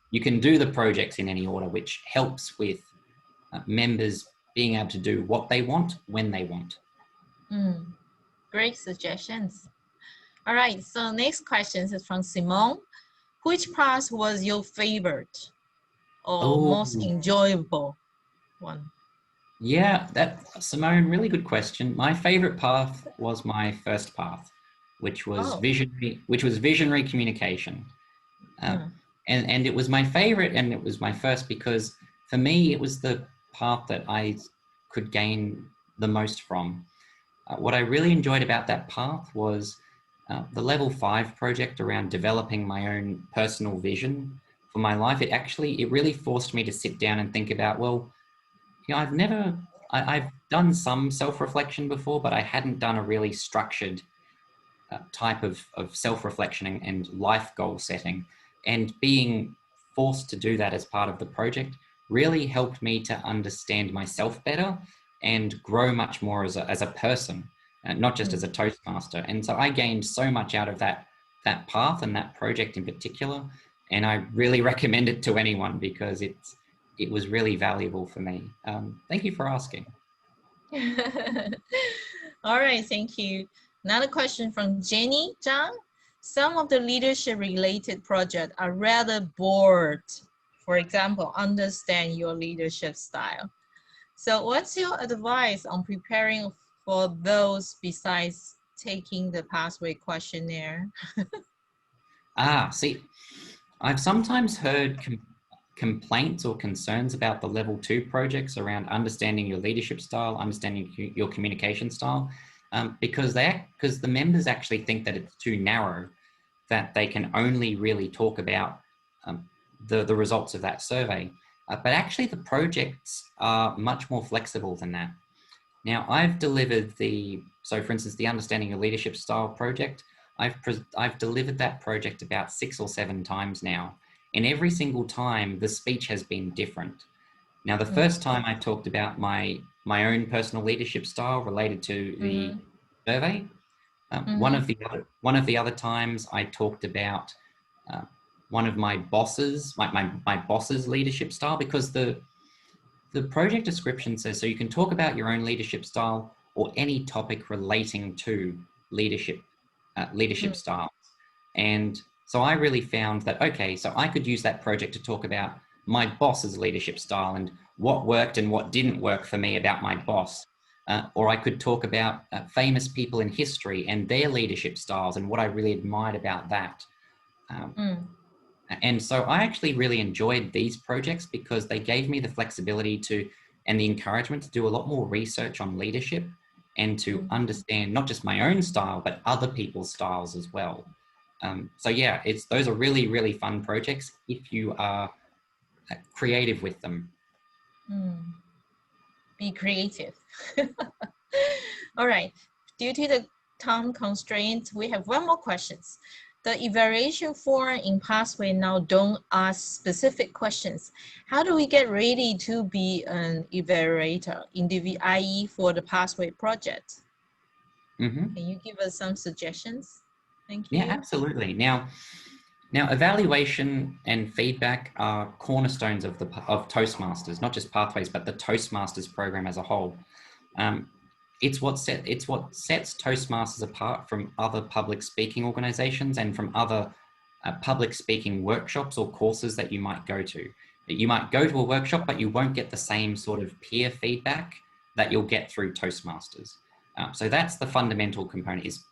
you can do the projects in any order, which helps with members being able to do what they want when they want. Great suggestions. All right, so next question is from Simone. Which part was your favorite or most enjoyable one? Yeah, Simone, really good question. My favorite path was my first path, which was visionary communication. And it was my favorite, and it was my first because for me, it was the path that I could gain the most from. What I really enjoyed about that path was the level 5 project around developing my own personal vision for my life. It really forced me to sit down and think about, well, you know, I've done some self-reflection before, but I hadn't done a really structured type of self-reflection and life goal setting. And being forced to do that as part of the project really helped me to understand myself better and grow much more as a person, not just as a Toastmaster. And so I gained so much out of that path and that project in particular. And I really recommend it to anyone because it was really valuable for me. Thank you for asking. All right, thank you. Another question from Jenny Zhang. Some of the leadership related projects are rather bored. For example, understand your leadership style. So what's your advice on preparing for those besides taking the pathway questionnaire? See, I've sometimes heard complaints or concerns about the level 2 projects around understanding your leadership style, understanding your communication style, because the members actually think that it's too narrow, that they can only really talk about the results of that survey. But actually the projects are much more flexible than that. Now I've delivered so for instance, the Understanding Your Leadership Style project, I've delivered that project about 6 or 7 times now. And every single time the speech has been different. Now, the first time I talked about my own personal leadership style related to the survey. One of the other times I talked about one of my bosses, my boss's leadership style, because the project description says, so you can talk about your own leadership style or any topic relating to leadership styles. And so I really found that, okay, so I could use that project to talk about my boss's leadership style and what worked and what didn't work for me about my boss. Or I could talk about famous people in history and their leadership styles and what I really admired about that. And so I actually really enjoyed these projects because they gave me the flexibility and the encouragement to do a lot more research on leadership and to understand not just my own style, but other people's styles as well. So yeah, those are really, really fun projects if you are creative with them. Be creative. All right. Due to the time constraint, we have one more question. The evaluation form in Pathway now don't ask specific questions. How do we get ready to be an evaluator in the IE for the Pathway project? Can you give us some suggestions? Thank you. Yeah, absolutely. Now evaluation and feedback are cornerstones of Toastmasters, not just Pathways, but the Toastmasters program as a whole. it's what sets Toastmasters apart from other public speaking organizations and from other public speaking workshops or courses that you might go to. You might go to a workshop, but you won't get the same sort of peer feedback that you'll get through Toastmasters. So that's the fundamental component. Is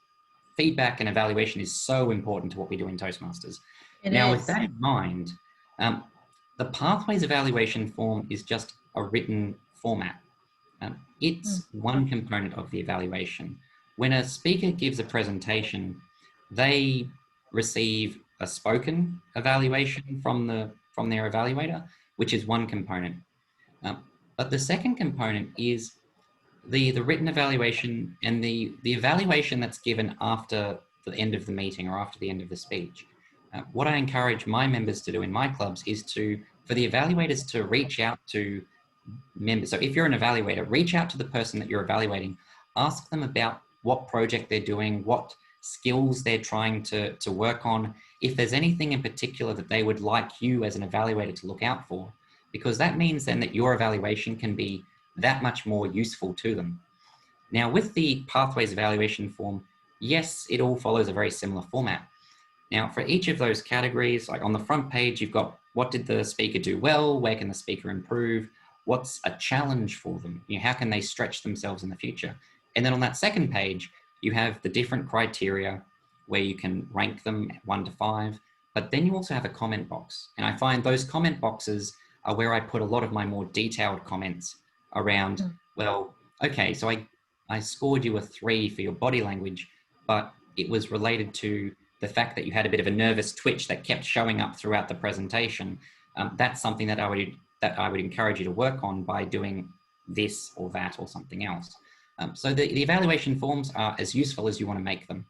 feedback and evaluation is so important to what we do in Toastmasters. Now, with that in mind, the Pathways evaluation form is just a written format. It's one component of the evaluation. When a speaker gives a presentation, they receive a spoken evaluation from their evaluator, which is one component. But the second component is the written evaluation and the evaluation that's given after the end of the meeting or after the end of the speech. What I encourage my members to do in my clubs is for the evaluators to reach out to members. So if you're an evaluator, reach out to the person that you're evaluating, ask them about what project they're doing, what skills they're trying to work on, if there's anything in particular that they would like you as an evaluator to look out for, because that means then that your evaluation can be that much more useful to them. Now, with the Pathways evaluation form, yes, it all follows a very similar format. Now, for each of those categories, like on the front page, you've got what did the speaker do well, where can the speaker improve, what's a challenge for them, how can they stretch themselves in the future? And then on that second page, you have the different criteria where you can rank them 1 to 5, but then you also have a comment box. And I find those comment boxes are where I put a lot of my more detailed comments around, well, okay, so I scored you a 3 for your body language, but it was related to the fact that you had a bit of a nervous twitch that kept showing up throughout the presentation. That's something that I would encourage you to work on by doing this or that or something else. So the evaluation forms are as useful as you want to make them,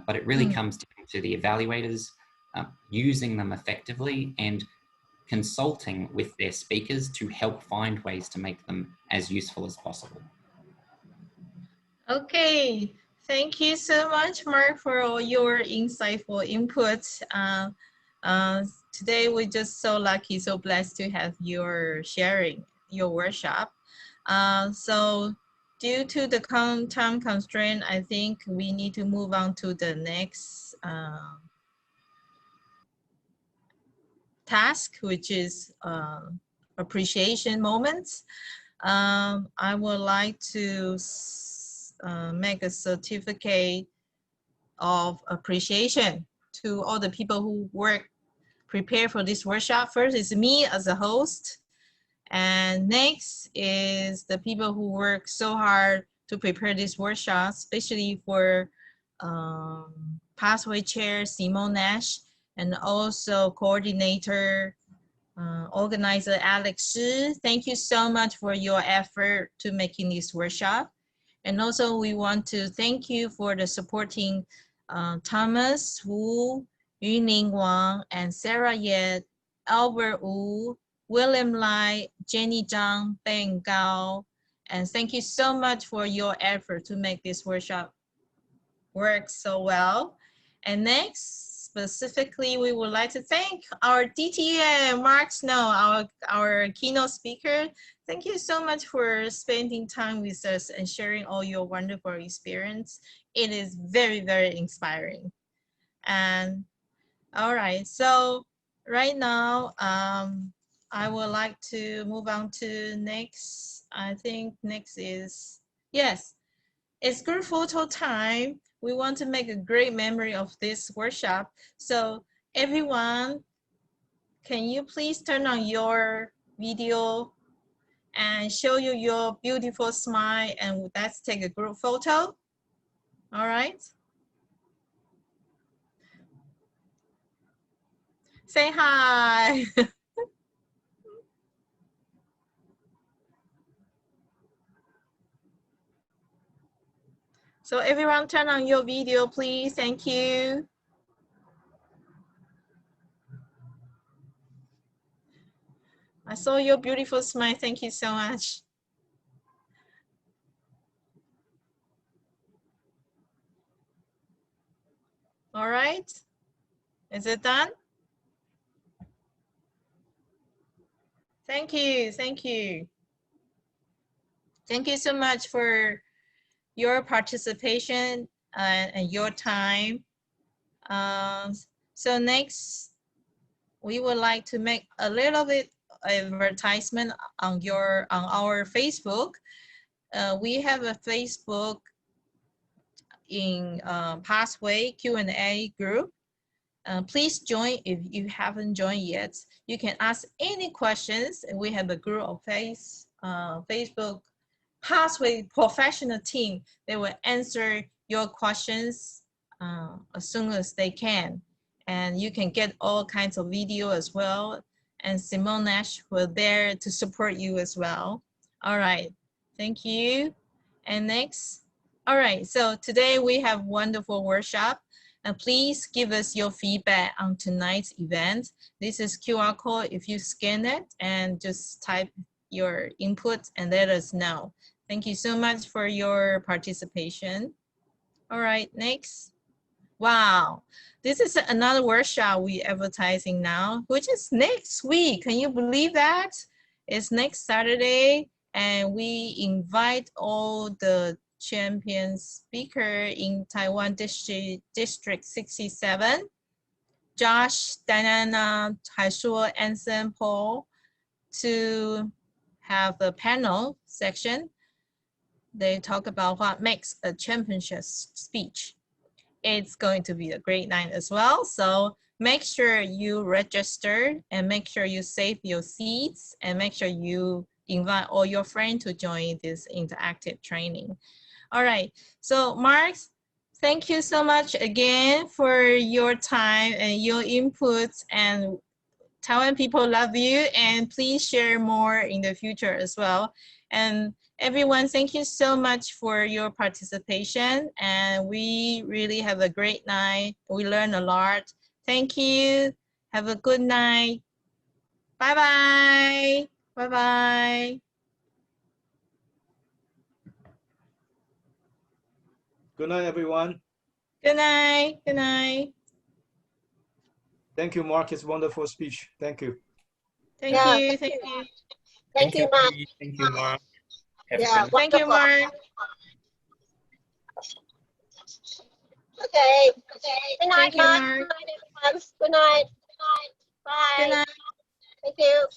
but it really comes down to the evaluators using them effectively and consulting with their speakers to help find ways to make them as useful as possible. Okay, thank you so much, Mark, for all your insightful inputs. Today we're just so lucky, so blessed to have your sharing, your workshop. So due to the time constraint, I think we need to move on to the next task, which is appreciation moments. I would like to make a certificate of appreciation to all the people who prepare for this workshop. First is me as a host, and next is the people who work so hard to prepare this workshop, especially for Pathway Chair Simone Nash, and also coordinator, organizer Alex Shih. Thank you so much for your effort to making this workshop. And also we want to thank you for the supporting Thomas Wu, Yuning Wang, and Sarah Yet, Albert Wu, William Lai, Jenny Zhang, Ben Gao, and thank you so much for your effort to make this workshop work so well. And next, specifically, we would like to thank our DTM, Mark Snow, our keynote speaker. Thank you so much for spending time with us and sharing all your wonderful experience. It is very, very inspiring. And all right, so right now, I would like to move on to next. I think next is, yes, it's group photo time. We want to make a great memory of this workshop. So everyone, can you please turn on your video and show you your beautiful smile, and let's take a group photo. All right. Say hi. So everyone turn on your video, please. Thank you. I saw your beautiful smile. Thank you so much. All right. Is it done? Thank you. Thank you. Thank you so much for your participation and your time. So next, we would like to make a little bit advertisement on our Facebook. We have a Facebook in Pathway Q&A group. Please join if you haven't joined yet. You can ask any questions. We have a group of Facebook Pathway professional team. They will answer your questions as soon as they can. And you can get all kinds of video as well. And Simone Nash will there to support you as well. All right, thank you. And next, all right, so today we have wonderful workshop. And please give us your feedback on tonight's event. This is QR code. If you scan it and just type your input and let us know. Thank you so much for your participation. All right, next. Wow, this is another workshop we advertising now, which is next week. Can you believe that? It's next Saturday, and we invite all the champion speaker in Taiwan District 67, Josh, Diana, Taishuo, Anson, Paul, to have a panel section. They talk about what makes a championship speech. It's going to be a great night as well. So make sure you register and make sure you save your seats and make sure you invite all your friends to join this interactive training. All right, so Mark, thank you so much again for your time and your inputs, and Taiwan people love you, and please share more in the future as well. And everyone, thank you so much for your participation, and we really have a great night. We learned a lot. Thank you. Have a good night. Bye-bye. Bye-bye. Good night, everyone. Good night. Good night. Thank you, Mark. It's a wonderful speech. Thank you. Thank you. Thank you. Thank you, Mark. Thank you, Mark. Yeah, Thank you, wonderful. Mark. Okay. Good night, Thank you, Mark. Mark. Good night, everyone. Good night. Bye. Good night. Thank you.